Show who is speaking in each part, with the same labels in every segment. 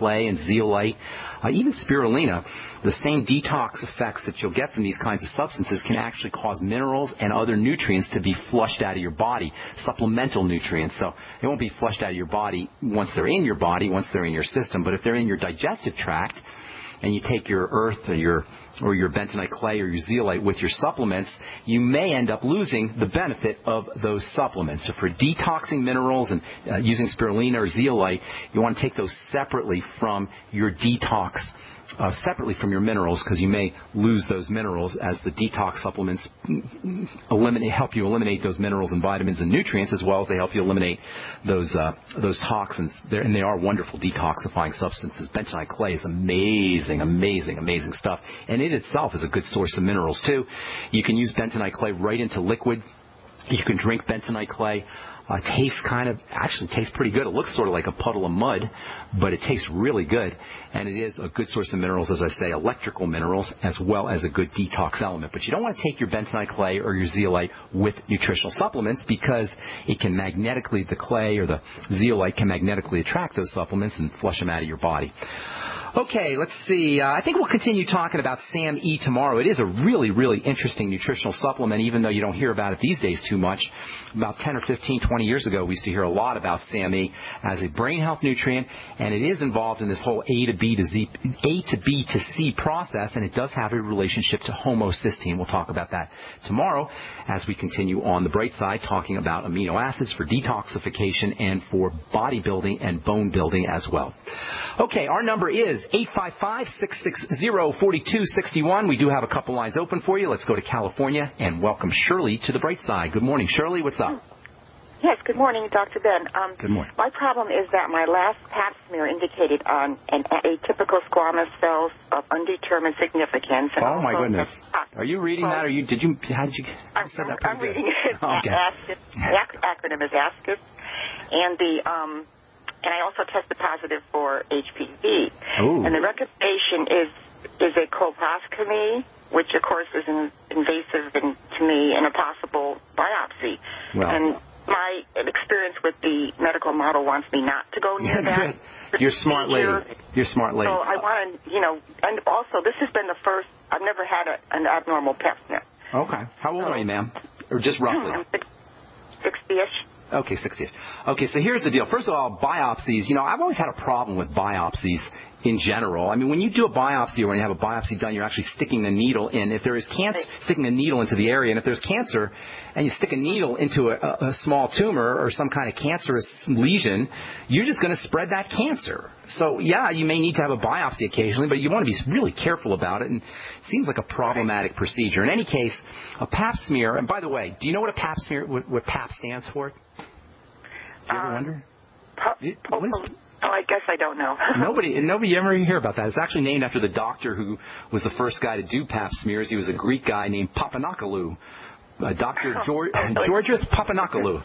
Speaker 1: clay and zeolite, even spirulina, the same detox effects that you'll get from these kinds of substances can actually cause minerals and other nutrients to be flushed out of your body, supplemental nutrients. So they won't be flushed out of your body once they're in your body, once they're in your system, but if they're in your digestive tract and you take your earth or your bentonite clay or your zeolite with your supplements, you may end up losing the benefit of those supplements. So for detoxing minerals and using spirulina or zeolite, you want to take those separately from your detox, separately from your minerals, because you may lose those minerals as the detox supplements help you eliminate those minerals and vitamins and nutrients, as well as they help you eliminate those toxins. And they are wonderful detoxifying substances. Bentonite clay is amazing, amazing, amazing stuff. And it itself is a good source of minerals, too. You can use bentonite clay right into liquid. You can drink bentonite clay. Tastes pretty good. It looks sort of like a puddle of mud, but it tastes really good. And it is a good source of minerals, as I say, electrical minerals, as well as a good detox element. But you don't want to take your bentonite clay or your zeolite with nutritional supplements, because it can the clay or the zeolite can magnetically attract those supplements and flush them out of your body. Okay, let's see. I think we'll continue talking about SAM-E tomorrow. It is a really, really interesting nutritional supplement, even though you don't hear about it these days too much. About 10 or 15, 20 years ago, we used to hear a lot about SAM-E as a brain health nutrient, and it is involved in this whole A to B to C process, and it does have a relationship to homocysteine. We'll talk about that tomorrow as we continue on the Brightside, talking about amino acids for detoxification and for bodybuilding and bone building as well. Okay, our number is 855-660-4261. We do have a couple lines open for you. Let's go to California and welcome Shirley to the Brightside. Good morning, Shirley. What's up?
Speaker 2: Yes, good morning, Dr. Ben.
Speaker 1: Good morning.
Speaker 2: My problem is that my last pap smear indicated on an atypical squamous cells of undetermined significance. And
Speaker 1: oh, my goodness. Are you reading that? How did you say that?
Speaker 2: I'm reading it.
Speaker 1: Okay.
Speaker 2: The acronym is ASCUS. And I also tested positive for HPV.
Speaker 1: Ooh.
Speaker 2: And the recommendation is a colposcopy, which, of course, is invasive to me, and a possible biopsy.
Speaker 1: Well.
Speaker 2: And my experience with the medical model wants me not to go near that.
Speaker 1: You're a smart lady. You're a smart lady.
Speaker 2: So I want to, and also this has been the first, I've never had an abnormal pap smear.
Speaker 1: Okay. How old are you, ma'am? Or just roughly?
Speaker 2: I'm 60-ish.
Speaker 1: Okay, 60. Okay, so here's the deal. First of all, biopsies. I've always had a problem with biopsies in general. I mean, when you do a biopsy or when you have a biopsy done, you're actually sticking the needle in. If there is cancer, sticking a needle into the area, and if there's cancer and you stick a needle into a small tumor or some kind of cancerous lesion, you're just going to spread that cancer. So, yeah, you may need to have a biopsy occasionally, but you want to be really careful about it, and it seems like a problematic procedure. In any case, a pap smear, and by the way, do you know what a pap smear, what pap stands for? Do you ever wonder?
Speaker 2: I guess I don't know.
Speaker 1: Nobody ever hear about that. It's actually named after the doctor who was the first guy to do pap smears. He was a Greek guy named Papanakalu. Dr. Georgios Papanakalu.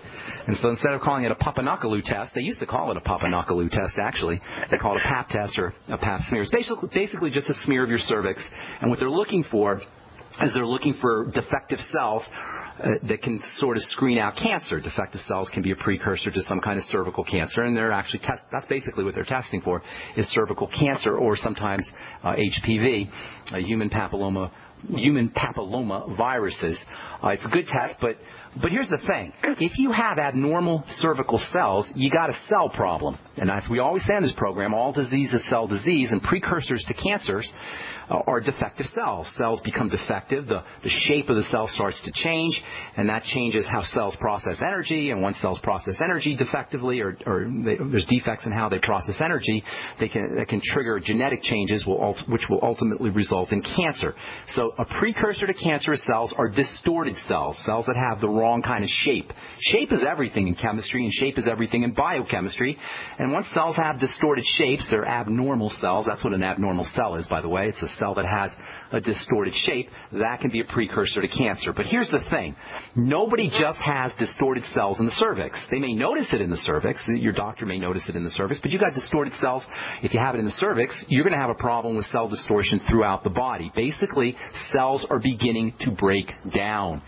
Speaker 1: And so instead of calling it a Papanakalu test, they used to call it a Papanakalu test, actually. They call it a pap test or a pap smear. It's basically just a smear of your cervix. And what they're looking for is they're looking for defective cells that can sort of screen out cancer. Defective cells can be a precursor to some kind of cervical cancer, and they're actually that's basically what they're testing for, is cervical cancer or sometimes HPV, human papilloma viruses. It's a good test, but here's the thing. If you have abnormal cervical cells, you got a cell problem. And as we always say in this program, all disease is cell disease, and precursors to cancers are defective cells. Cells become defective. The shape of the cell starts to change, and that changes how cells process energy. And once cells process energy defectively, or there's defects in how they process energy, that can trigger genetic changes, which will ultimately result in cancer. So a precursor to cancerous cells are distorted cells, cells that have the wrong kind of shape. Shape is everything in chemistry, and shape is everything in biochemistry. And once cells have distorted shapes, they're abnormal cells. That's what an abnormal cell is, by the way. It's a cell that has a distorted shape. That can be a precursor to cancer. But here's the thing. Nobody just has distorted cells in the cervix. They may notice it in the cervix. Your doctor may notice it in the cervix. But you've got distorted cells. If you have it in the cervix, you're going to have a problem with cell distortion throughout the body. Basically, cells are beginning to break down.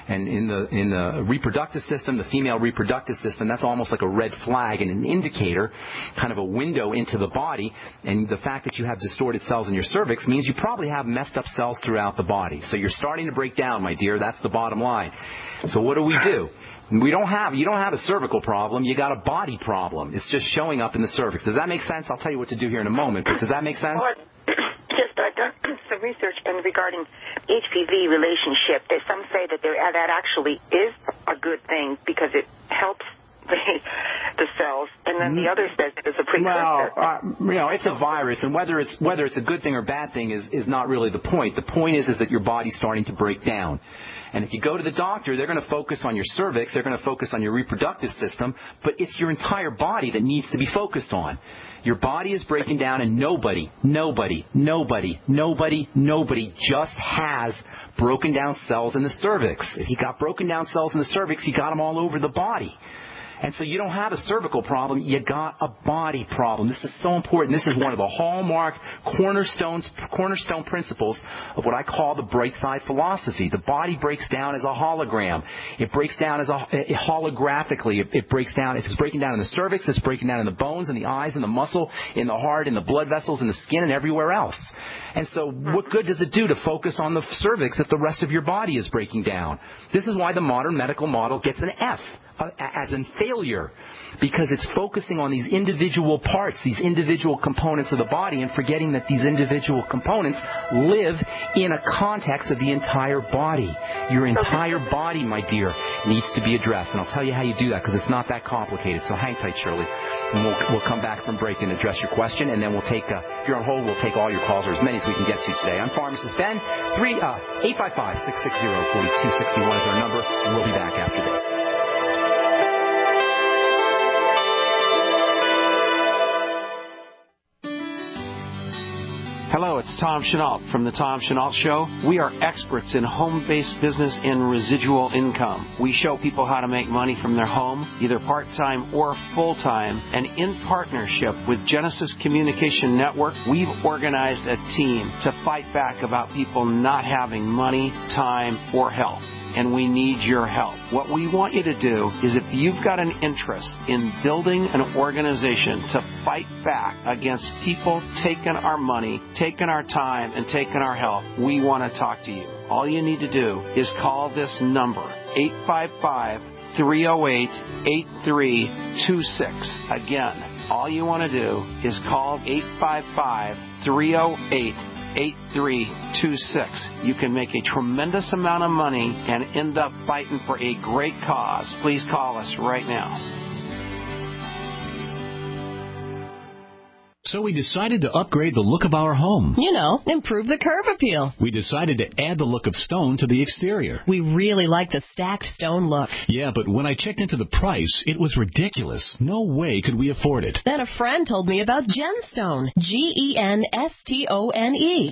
Speaker 1: And in the reproductive system, the female reproductive system, that's almost like a red flag and an indicator, kind of a window into the body. And the fact that you have distorted cells in your cervix means you probably have messed up cells throughout the body. So you're starting to break down, my dear. That's the bottom line. So what do? You don't have a cervical problem. You got a body problem. It's just showing up in the cervix. Does that make sense? I'll tell you what to do here in a moment. But does that make sense?
Speaker 2: Well, I've done some research regarding HPV relationship. Some say that that actually is a good thing because it helps the cells, and then the other says it's a precursor.
Speaker 1: Well, it's a virus, and whether it's a good thing or bad thing is not really the point. The point is that your body's starting to break down. And if you go to the doctor, they're going to focus on your cervix, they're going to focus on your reproductive system, but it's your entire body that needs to be focused on. Your body is breaking down, and nobody just has broken down cells in the cervix. If you got broken down cells in the cervix, you got them all over the body. And so you don't have a cervical problem, you got a body problem. This is so important. This is one of the hallmark cornerstone principles of what I call the Brightside philosophy. The body breaks down as a hologram. It breaks down as holographically. It breaks down. If it's breaking down in the cervix, it's breaking down in the bones, in the eyes, in the muscle, in the heart, in the blood vessels, in the skin, and everywhere else. And so what good does it do to focus on the cervix if the rest of your body is breaking down? This is why the modern medical model gets an F, as in failure, because it's focusing on these individual parts, these individual components of the body, and forgetting that these individual components live in a context of the entire body. Your entire body, my dear, needs to be addressed. And I'll tell you how you do that, because it's not that complicated. So hang tight, Shirley. And we'll come back from break and address your question, and then we'll take, if you're on hold, we'll take all your calls, or as many as we can get to today. I'm Pharmacist Ben. 855-660-4261 is our number, and we'll be back after this.
Speaker 3: Hello, it's Tom Chenault from The Tom Chenault Show. We are experts in home-based business and residual income. We show people how to make money from their home, either part-time or full-time. And in partnership with Genesis Communication Network, we've organized a team to fight back about people not having money, time, or health. And we need your help. What we want you to do is, if you've got an interest in building an organization to fight back against people taking our money, taking our time, and taking our health, we want to talk to you. All you need to do is call this number, 855-308-8326. Again, all you want to do is call 855-308-8326. You can make a tremendous amount of money and end up fighting for a great cause. Please call us right now.
Speaker 4: So we decided to upgrade the look of our home.
Speaker 5: You know, improve the curb appeal.
Speaker 4: We decided to add the look of stone to the exterior.
Speaker 5: We really like the stacked stone look.
Speaker 4: Yeah, but when I checked into the price, it was ridiculous. No way could we afford it.
Speaker 5: Then a friend told me about Genstone. Genstone.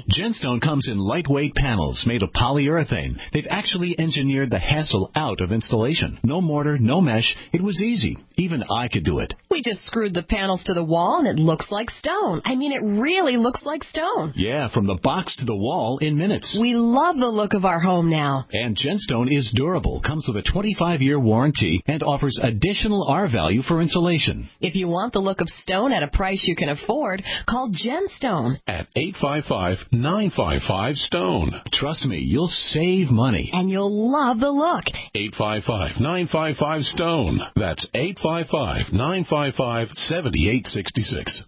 Speaker 4: Genstone comes in lightweight panels made of polyurethane. They've actually engineered the hassle out of installation. No mortar, no mesh. It was easy. Even I could do it.
Speaker 5: We just screwed the panels to the wall and it looks like stone. I mean, it really looks like stone.
Speaker 4: Yeah, from the box to the wall in minutes.
Speaker 5: We love the look of our home now.
Speaker 4: And Genstone is durable, comes with a 25-year warranty, and offers additional R-value for insulation.
Speaker 5: If you want the look of stone at a price you can afford, call Genstone
Speaker 6: at 855-955-STONE.
Speaker 4: Trust me, you'll save money.
Speaker 5: And you'll love the look.
Speaker 6: 855-955-STONE. That's 855-955-7866.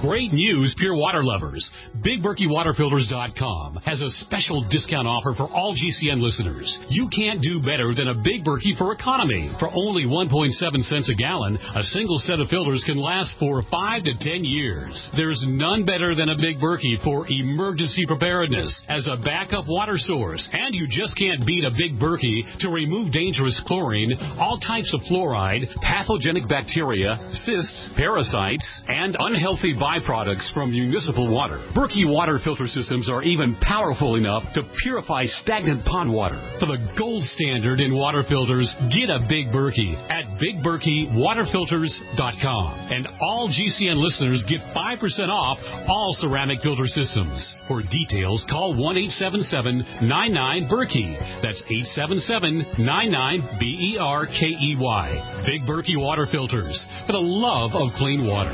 Speaker 7: Great news, pure water lovers. BigBerkeyWaterFilters.com has a special discount offer for all GCN listeners. You can't do better than a Big Berkey for economy. For only 1.7 cents a gallon, a single set of filters can last for 5 to 10 years. There's none better than a Big Berkey for emergency preparedness as a backup water source. And you just can't beat a Big Berkey to remove dangerous chlorine, all types of fluoride, pathogenic bacteria, cysts, parasites, and unhealthy viruses byproducts from municipal water. Berkey water filter systems are even powerful enough to purify stagnant pond water. For the gold standard in water filters, get a Big Berkey at BigBerkeyWaterFilters.com. And all GCN listeners get 5% off all ceramic filter systems. For details, call 1-877-99-BERKEY. That's 877-99-BERKEY. Big Berkey Water Filters, for the love of clean water.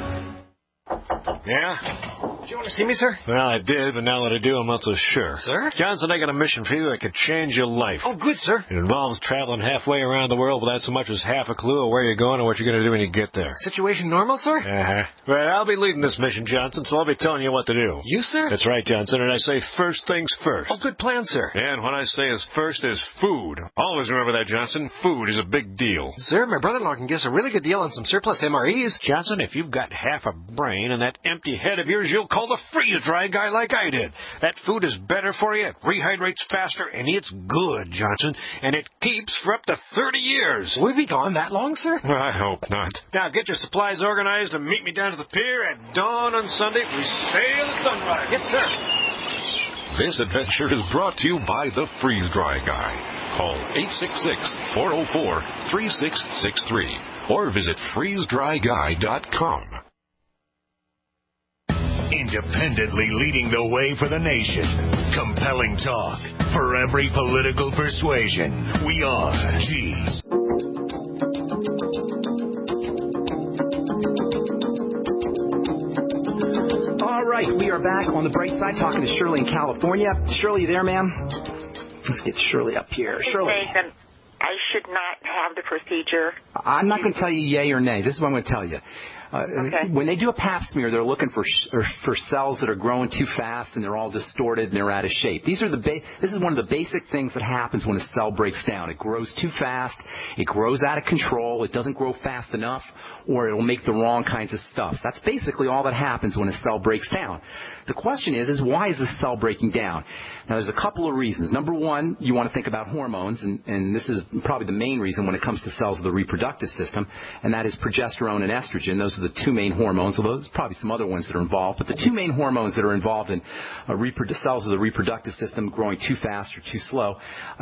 Speaker 8: Yeah? Did you want to see me, sir? Well, I did, but now that I do, I'm not so sure. Sir? Johnson, I got a mission for you that could change your life. Oh, good, sir. It involves traveling halfway around the world without so much as half a clue of where you're going or what you're going to do when you get there. Situation normal, sir? Uh-huh. Well, I'll be leading this mission, Johnson, so I'll be telling you what to do. You, sir? That's right, Johnson, and I say first things first. Oh, good plan, sir. And what I say is first is food. Always remember that, Johnson. Food is a big deal. Sir, my brother-in-law can get us a really good deal on some surplus MREs. Johnson, if you've got half a brain and that empty head of yours, you'll call the freeze-dry guy like I did. That food is better for you, it rehydrates faster, and it's good, Johnson, and it keeps for up to 30 years. Will we be gone that long, sir? Well, I hope not. Now, get your supplies organized and meet me down to the pier at dawn on Sunday. We sail at sunrise. Yes, sir.
Speaker 6: This adventure is brought to you by the Freeze-Dry Guy. Call 866-404-3663 or visit freezedryguy.com.
Speaker 9: Independently leading the way for the nation. Compelling talk for every political persuasion. We are G's.
Speaker 1: All right, we are back on the Brightside talking to Shirley in California. Shirley, you there, ma'am? Let's get Shirley up here. Shirley.
Speaker 2: Nathan, I should not have the procedure.
Speaker 1: I'm not going to tell you yay or nay. This is what I'm going to tell you.
Speaker 2: Okay.
Speaker 1: When they do a pap smear, they're looking for cells that are growing too fast and they're all distorted and they're out of shape. This is one of the basic things that happens when a cell breaks down. It grows too fast, it grows out of control, it doesn't grow fast enough, or it'll make the wrong kinds of stuff. That's basically all that happens when a cell breaks down. The question is why is this cell breaking down? Now, there's a couple of reasons. Number one, you want to think about hormones, and this is probably the main reason when it comes to cells of the reproductive system, and that is progesterone and estrogen. Those are the two main hormones, although there's probably some other ones that are involved. But the two main hormones that are involved in cells of the reproductive system growing too fast or too slow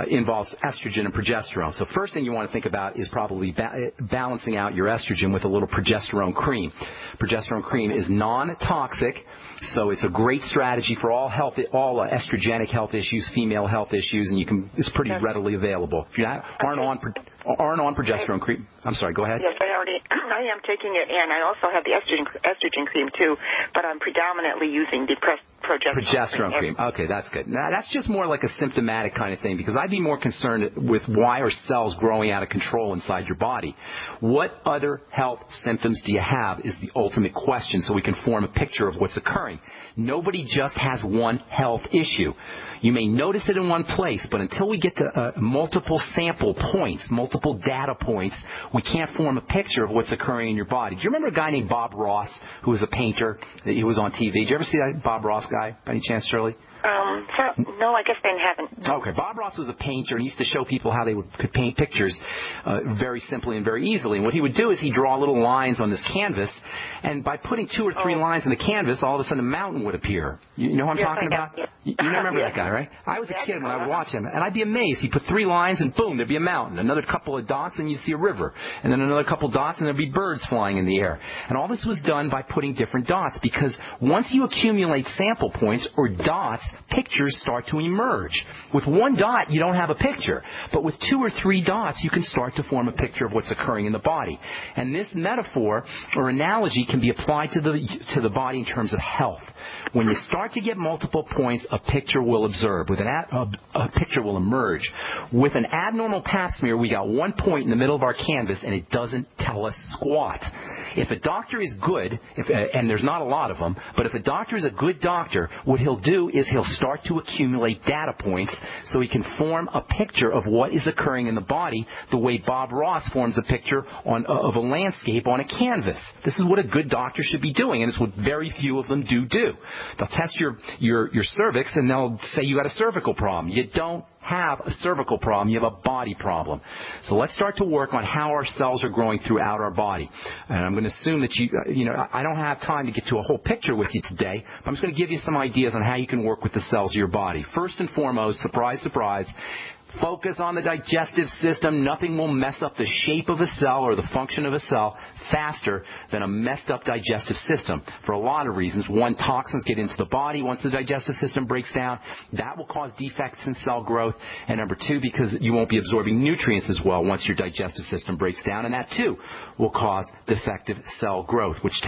Speaker 1: involves estrogen and progesterone. So first thing you want to think about is probably balancing out your estrogen with a little progesterone cream. Progesterone cream is non-toxic, so it's a great strategy for all estrogenic health issues, female health issues, and it's pretty readily available. If you aren't on progesterone cream, I'm sorry, go ahead.
Speaker 2: Yes, I am taking it, and I also have the estrogen cream too, but I'm predominantly using the progesterone cream.
Speaker 1: Okay, that's good. Now, that's just more like a symptomatic kind of thing, because I'd be more concerned with why are cells growing out of control inside your body. What other health symptoms do you have is the ultimate question, so we can form a picture of what's occurring. Nobody just has one health issue. You may notice it in one place, but until we get to multiple sample points, multiple data points, we can't form a picture of what's occurring in your body. Do you remember a guy named Bob Ross, who was a painter? He was on TV. Did you ever see that Bob Ross guy, by any chance, Shirley?
Speaker 2: No, I guess I haven't.
Speaker 1: Okay, Bob Ross was a painter, and he used to show people how they could paint pictures very simply and very easily. And what he would do is he'd draw little lines on this canvas, and by putting 2 or 3 lines on the canvas, all of a sudden a mountain would appear. You know what I'm talking about?
Speaker 2: Yeah.
Speaker 1: You remember that guy, right? I was a kid when I would watch him, and I'd be amazed. He'd put 3 lines, and boom, there'd be a mountain. Another couple of dots, and you'd see a river. And then another couple of dots, and there'd be birds flying in the air. And all this was done by putting different dots, because once you accumulate sample points or dots, pictures start to emerge. With 1 dot, you don't have a picture. But with 2 or 3 dots, you can start to form a picture of what's occurring in the body. And this metaphor or analogy can be applied to the body in terms of health. When you start to get multiple points, a picture will observe. With a picture will emerge. With an abnormal pap smear, we got 1 point in the middle of our canvas, and it doesn't tell us squat. If a doctor is good, and there's not a lot of them, but if a doctor is a good doctor, what he'll do is he'll start to accumulate data points so he can form a picture of what is occurring in the body the way Bob Ross forms a picture of a landscape on a canvas. This is what a good doctor should be doing, and it's what very few of them do. They'll test your cervix, and they'll say you got a cervical problem. You don't have a cervical problem, you have a body problem. So let's start to work on how our cells are growing throughout our body. And I'm going to assume that I don't have time to get to a whole picture with you today, but I'm just going to give you some ideas on how you can work with the cells of your body. First and foremost, surprise, surprise, focus on the digestive system. Nothing will mess up the shape of a cell or the function of a cell faster than a messed up digestive system for a lot of reasons. One, toxins get into the body once the digestive system breaks down. That will cause defects in cell growth. And number two, because you won't be absorbing nutrients as well once your digestive system breaks down. And that, too, will cause defective cell growth, which